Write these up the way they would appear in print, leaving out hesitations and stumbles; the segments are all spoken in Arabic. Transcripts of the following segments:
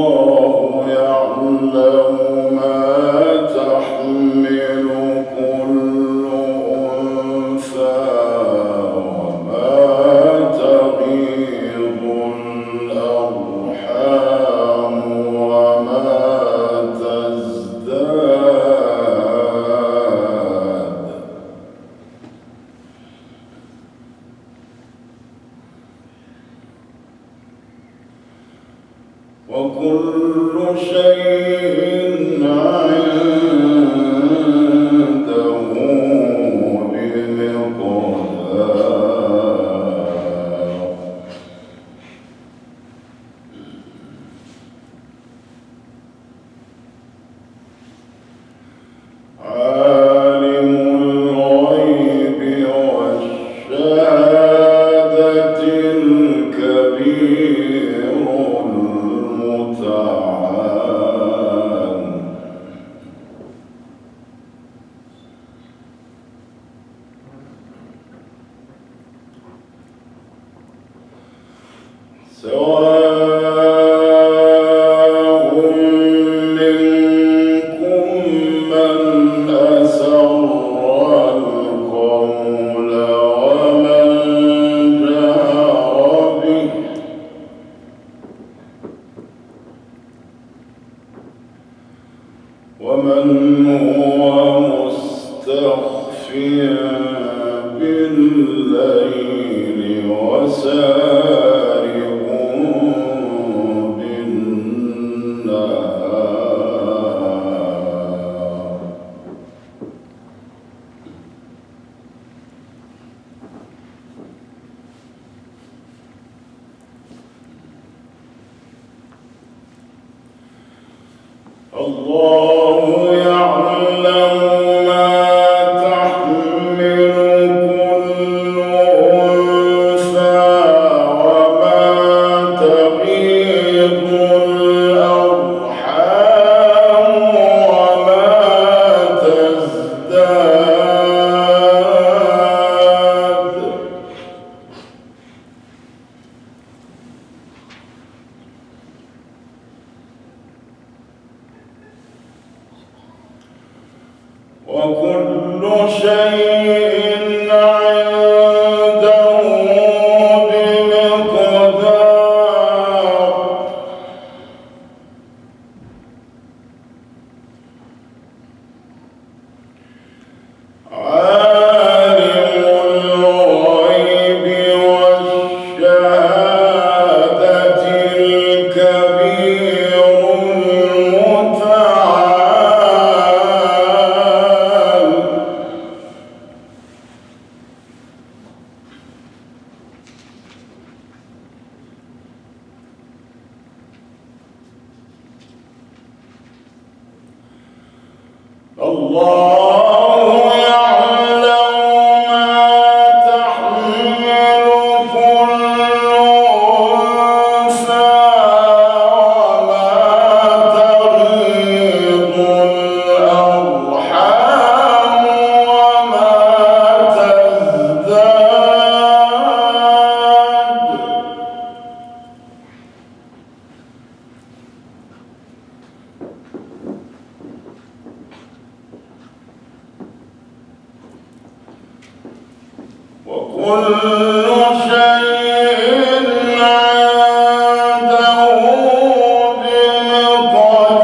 الله يعلم ما تحمل كل أنثى وما تغيض الأرحام وما تزداد وكل شيء عنده بمقدار عالم الغيب والشهادة الكبير المتعال سواء منكم من أسر القول ومن جهر به ومن هو مستخف بالليل وسارق بالنهار الله يعلم ما تحمل كل أنثى وما تغيض الأرحام وما تزداد وكل شيء عنده بمقدار عالم الغيب والشهادة الكبير المتعال الله يعلم ما تحمل كل أنثى وما تغيض الأرحام وما تزداد وكل شيء عنده بمقدار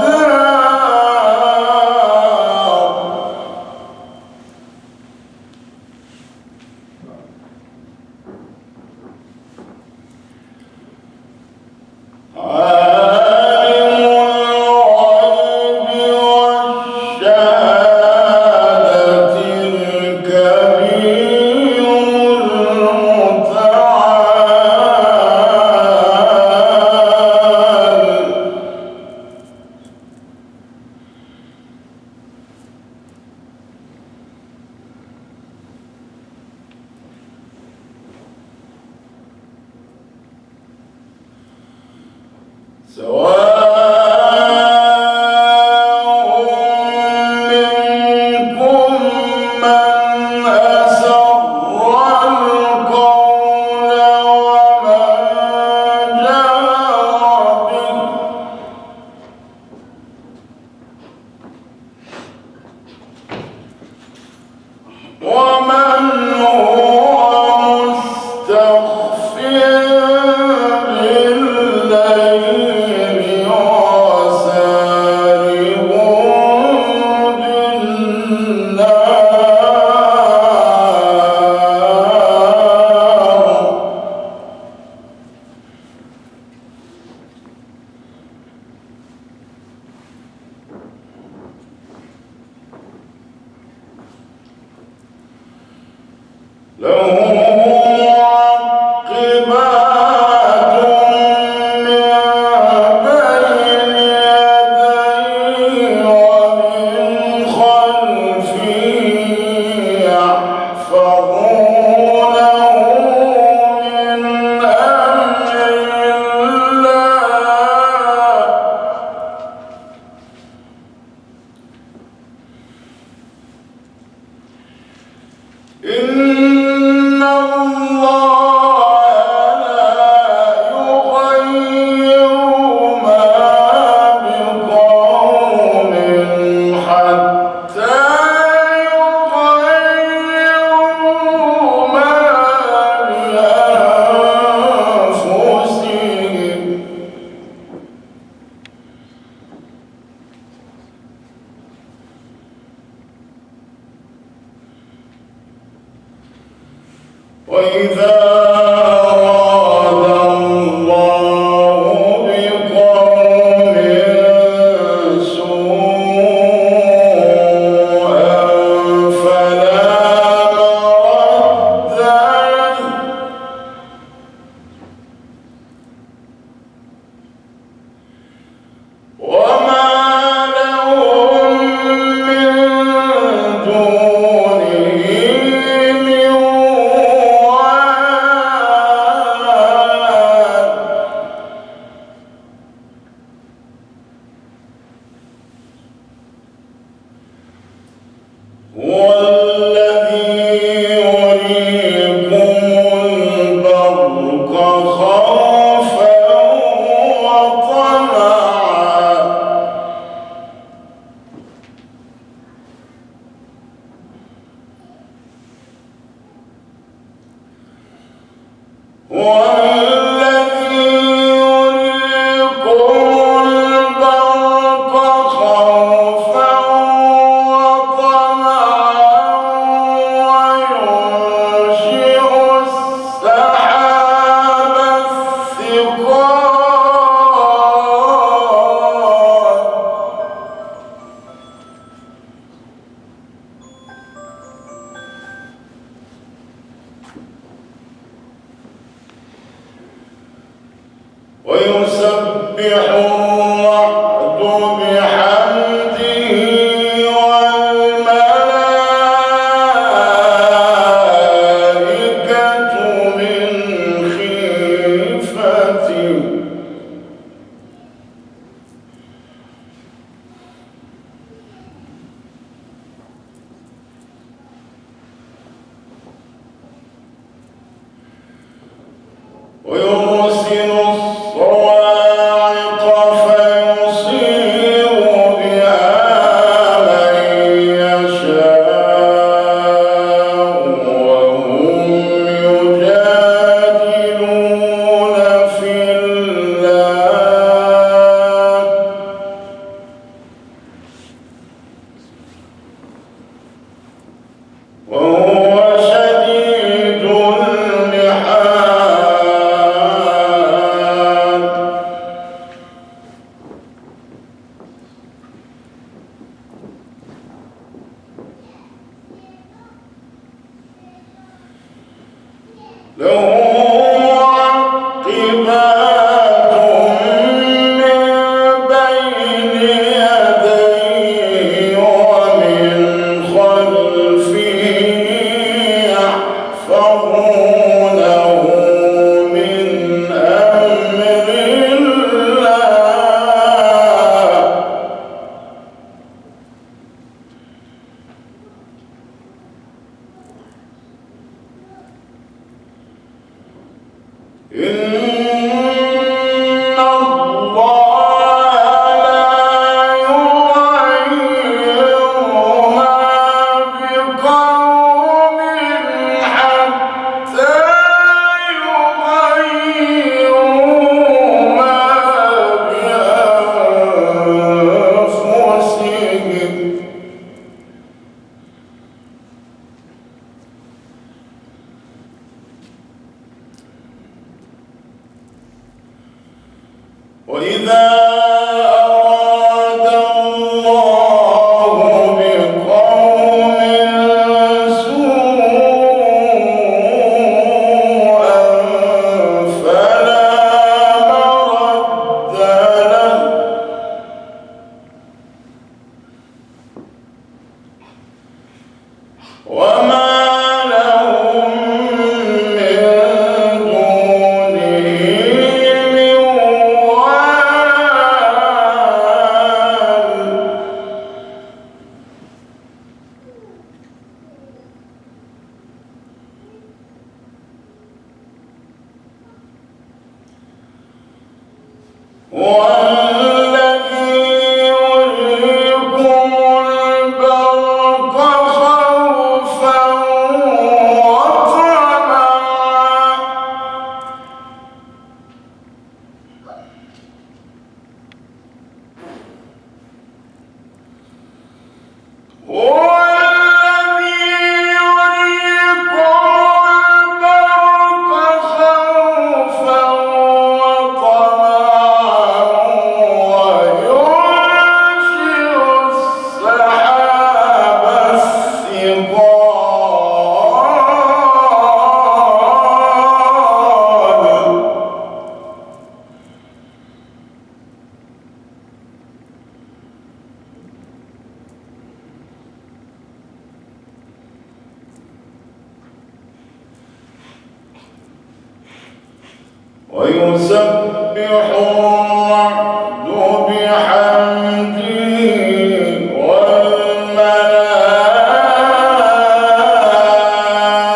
ويسبح الرعد بحمده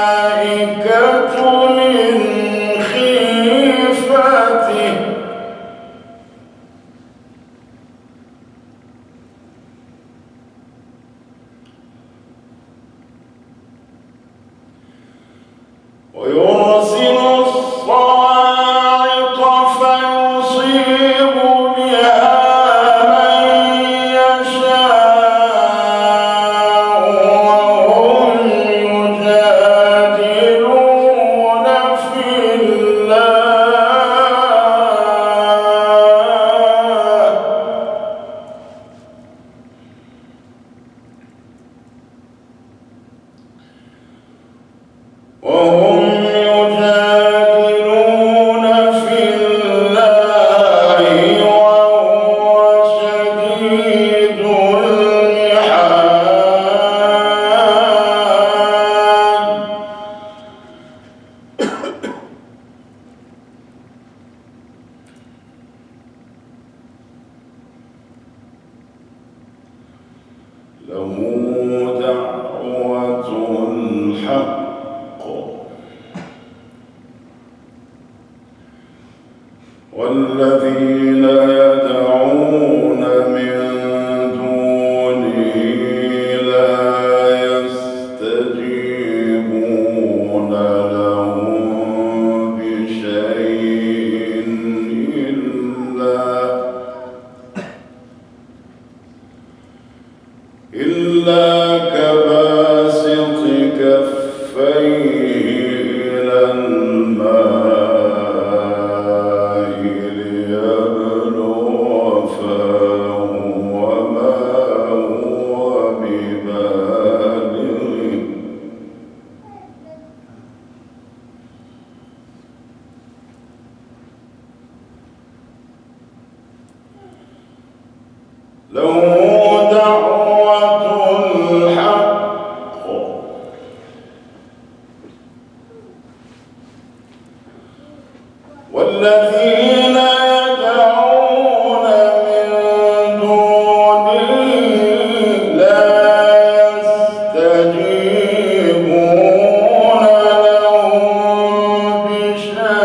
والملائكة من خيفته ويرسل الصاعق فيصيب بها من يشاء وهم يجادلون في الله وهم يجادلون في الله وهو شديد المحال له دعوة الحق والذين يدعون من دونه لا يستجيبون لهم بشيء إلا كباسط كفيه إلى الماء ليبلغ فاه وما هو ببالغه له دعوة الحق والذين يدعون من دونه لا يستجيبون لهم بشيء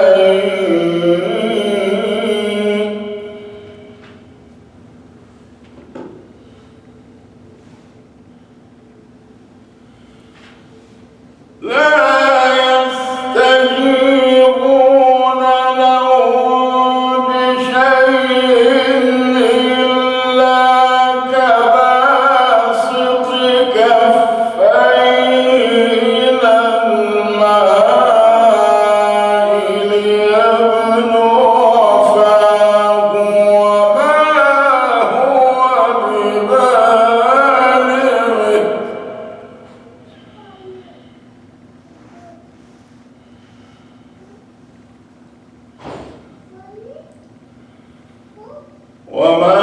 وما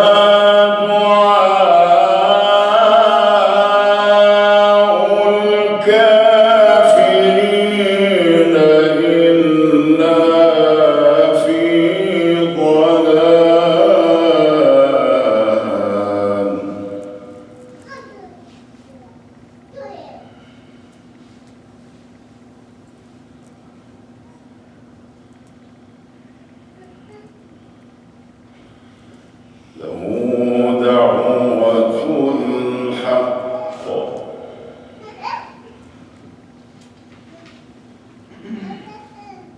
دعاء الكافرين إلا في ضلال له دعوة الحق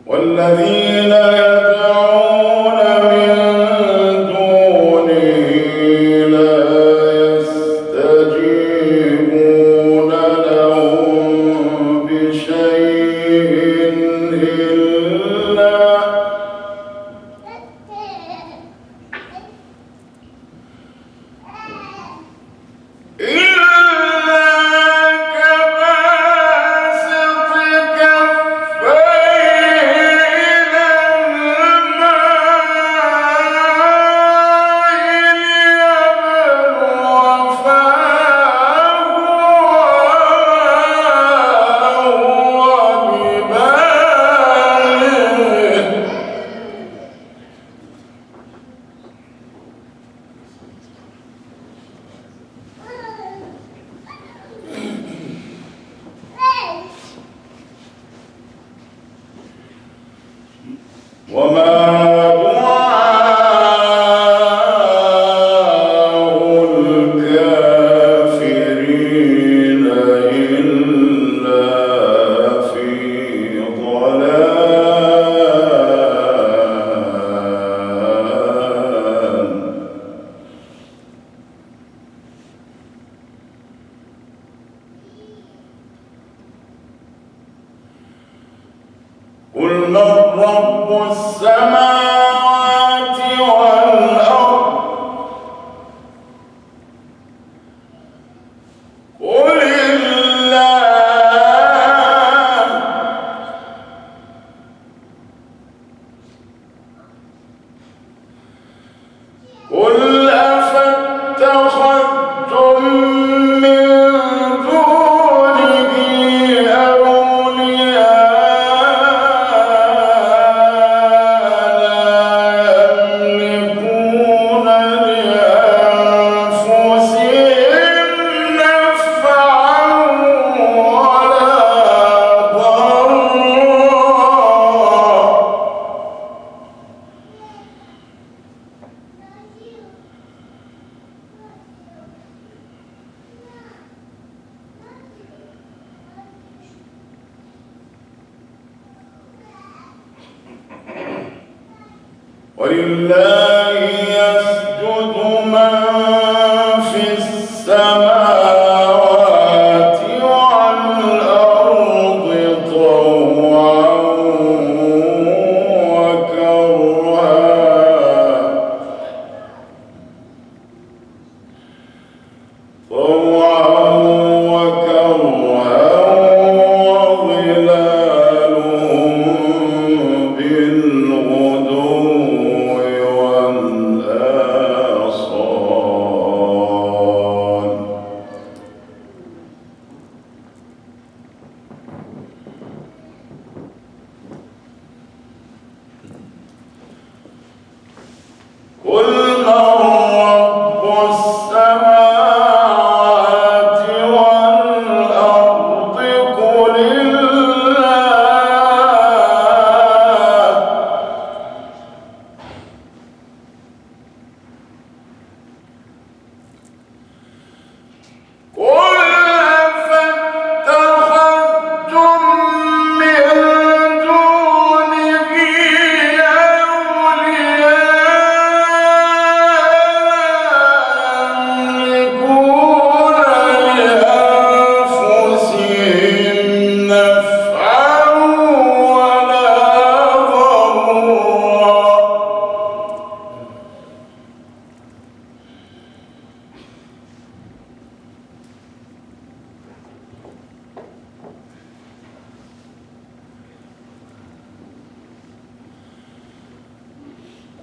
والذين يدعون من دونه لا يستجيبون قل من رب السماوات والأرض قل الله قل أفاتخذتم من دونه ولله يسجد من في السماوات والأرض طوعا وكرها وظلالهم بالغدو قل من رب السماوات والأرض قل الله قل أفاتخذتم من دونه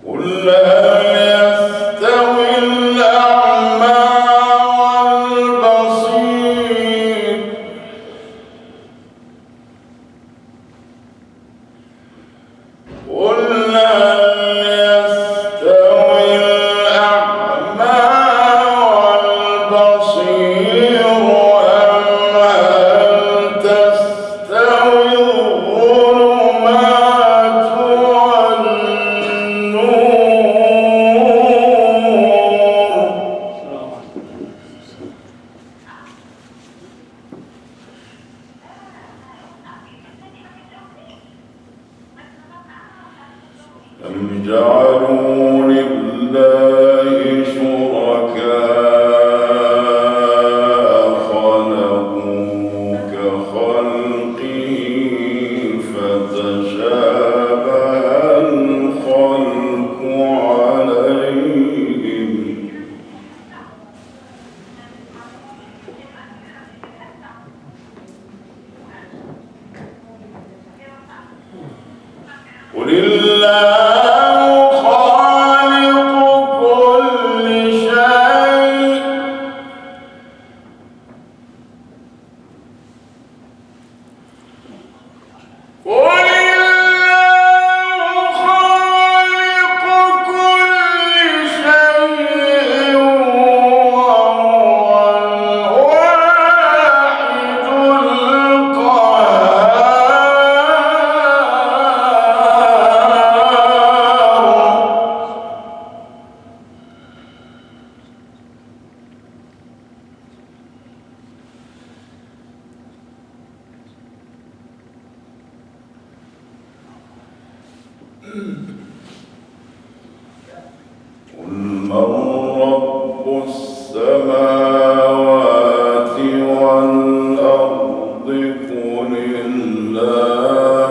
قل هل يستوي الأعمى والبصير قل هل يستوي الأعمى والبصير أم هل تستوي الظلمات أم جعلوا لله شركاء خلقوا كخلقه فتشابه الخلق عليهم قل الله خالق كل شيء قل الله خالق كل شيء وهو الواحد القهار قل من رب السماوات والأرض قل الله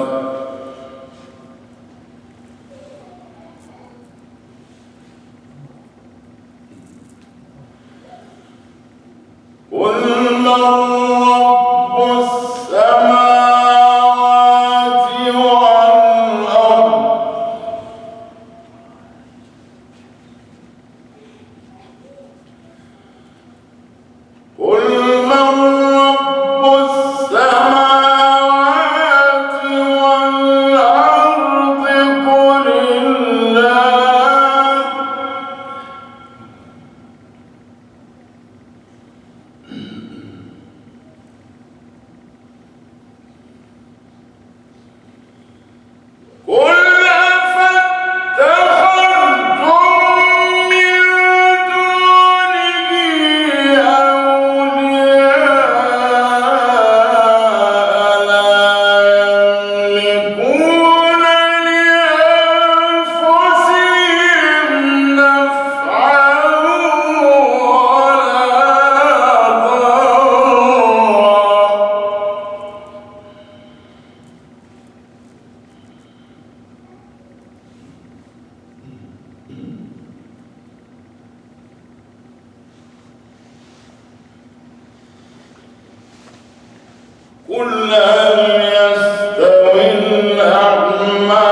قل هل يستوي الأعمى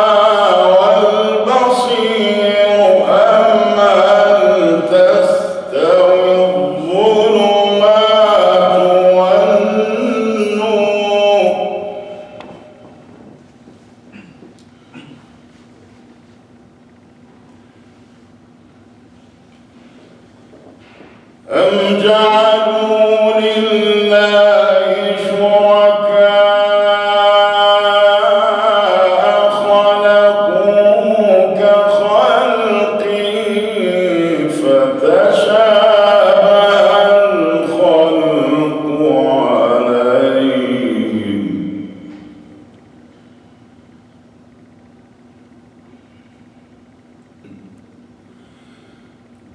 والبصير أم هل تستوي الظلمات والنور أم جعلوا لله شركاء خلقوا كخلقه فتشابه الخلق عليهم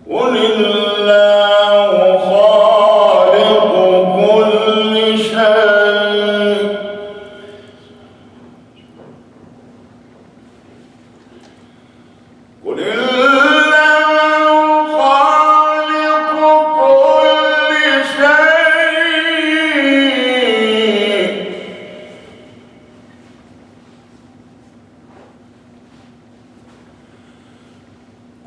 قل الله خالق كل شيء قل الله خالق كل شيء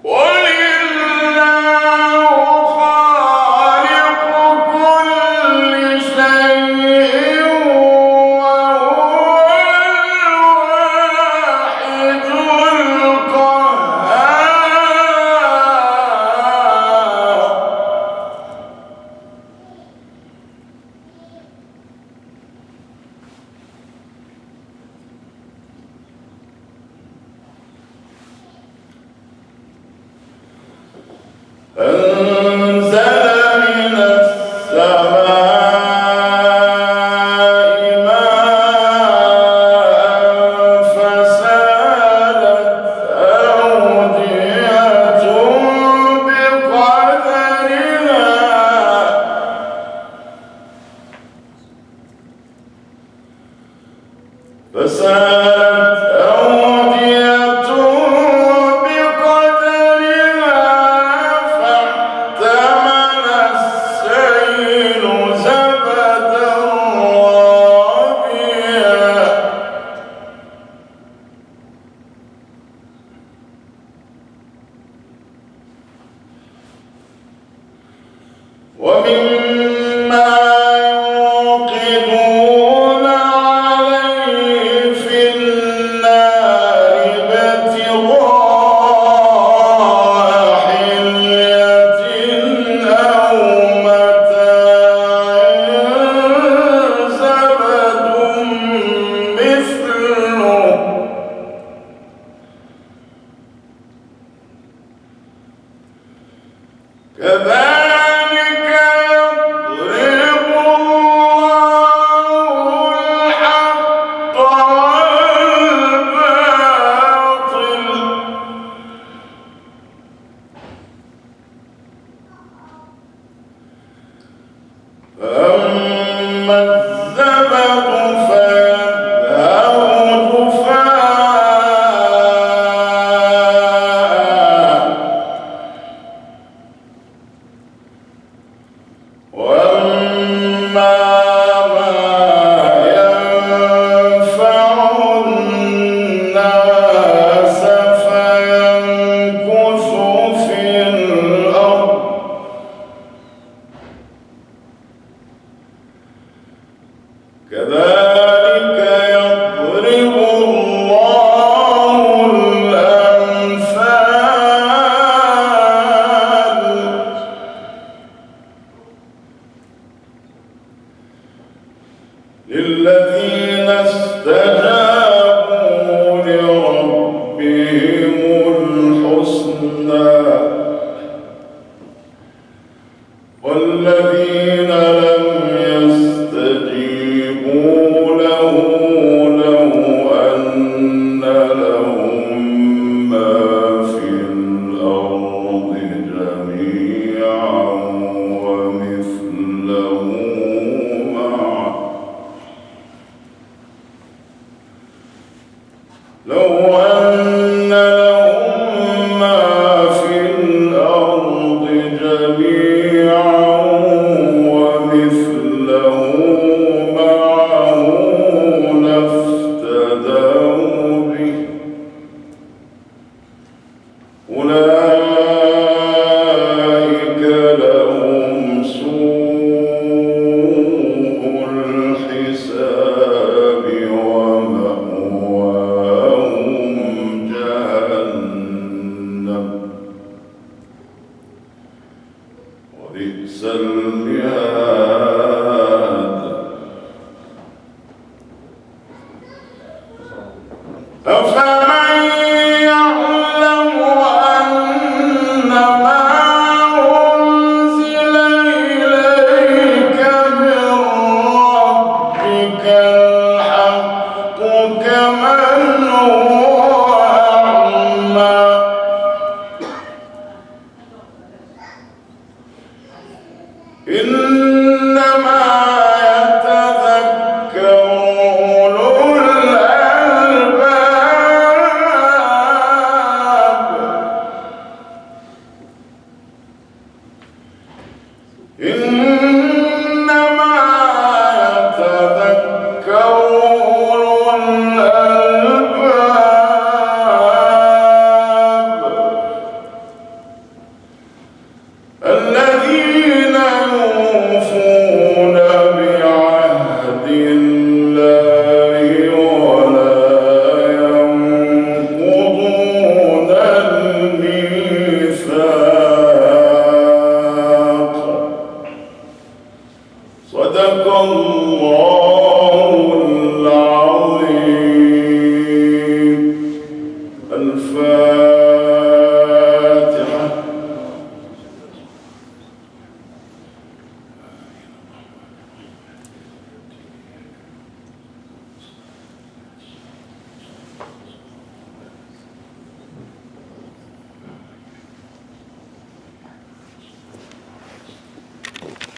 قل الله خالق كل شيء وهو الواحد القهار أنزل من السماء ماء فسالت أودية بقدرها فاحتمل السيل زبدا رابيا ومما يوقدون عليه في النار ابتغاء حلية أو متاع زبد مثله كذلك يضرب الله الحق والباطل فأما الزبد فيذهب جفاء وأما كذلك يضرب الله الأمثال للذين استجابوا لربهم الحسنى والذين لم يستجيبوا له لو أن لهم ما في الأرض جميعا ومثله معه لو أن لهم ما في الأرض جميعا ومثله معه لافتدوا به أولئك لهم سوء الحساب ومأواهم جهنم وبئس المهاد أفمن يعلم أنما أنزل إليك من ربك الحق كمن هو أعمى إنما يتذكر أولو الألباب